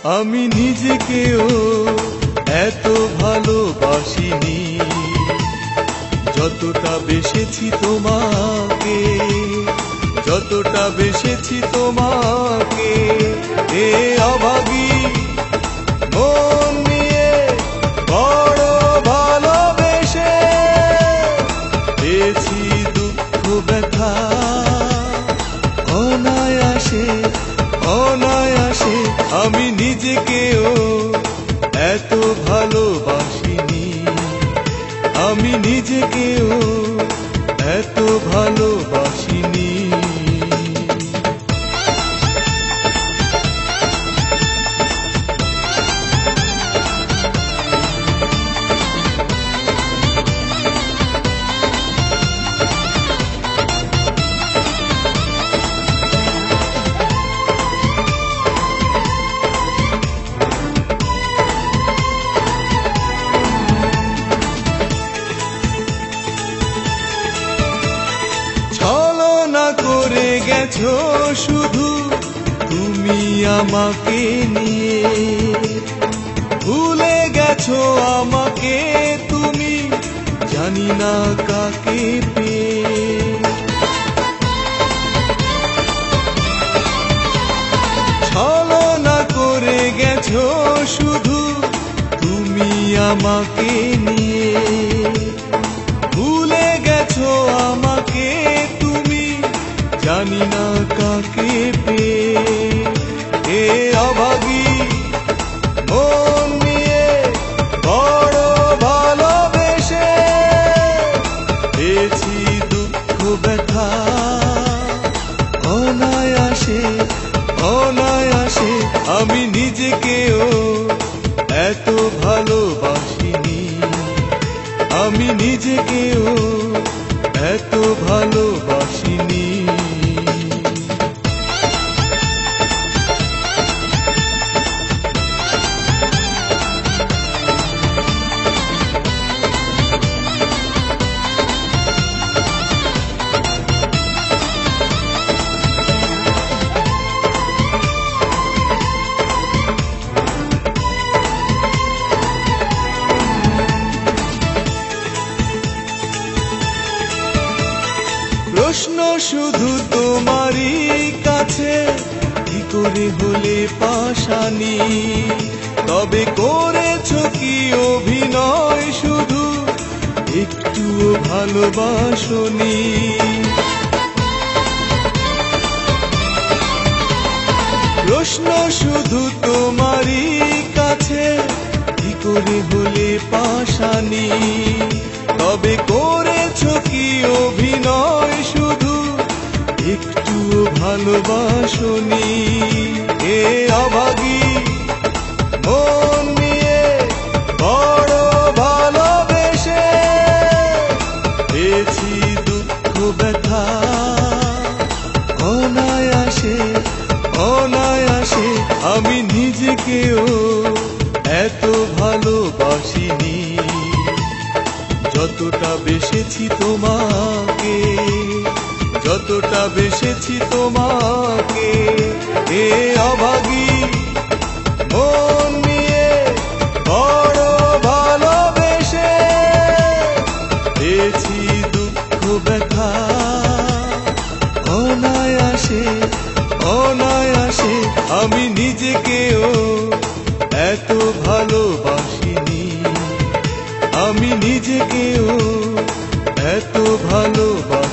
আমি নিজেকেও এত ভালোবাসিনি যতটা বেসেছি তোমাকে, যতটা বেসেছি তোমাকে। এ অভাগী মন নিয়ে বড় ভালোবেসে পেয়েছি দুঃখ ব্যথা অনায়াসে অনায়াসে। আমি নিজেকেও এত ভালোবাসিনি, আমি নিজেকেও এত ভালোবাসিনি। করে গেছো শুধু তুমি আমাকে নিয়ে, ভুলে গেছো আমাকে তুমি জানি না কাকে পেয়ে। ছলনা করে গেছো শুধু তুমি আমাকে নিয়ে, ভুলে গেছো আমাকে জানি না কাকে পেয়ে। এ অভাগী মন নিয়ে বড় ভালোবেসে পেয়েছি দুঃখ ব্যথা অনায়াসে অনায়াসে। আমি নিজেকেও এত ভালোবাসিনি, আমি নিজেকেও এত ভালোবাসিনি। প্রশ্ন শুধু তোমারই কাছে, কি করে হলে পাশানি? তবে করেছো কি অভিনয় শুধু একটুও ভালোবাসনি? প্রশ্ন শুধু তোমারই কাছে, কি করে হলে পাশানি? তবে করেছো কি অভিনয় শুধু একটুও ভালোবাসনি? এ অভাগী মন নিয়ে বড় ভালোবেসে পেয়েছি দুঃখ ব্যথা অনায়াসে অনায়াসে। আমি নিজেকেও এত ভালোবাসিনি যতটা বেসেছি তোমাকে, যতটা বেসেছি তোমাকে। এ অভাগী মন নিয়ে বড় ভালোবেসে পেয়েছি দুঃখ ব্যথা অনায়াসে অনায়াসে। আমি নিজেকেও এত ভালোবাসিনি, আমি নিজেকেও এত ভালোবাসি।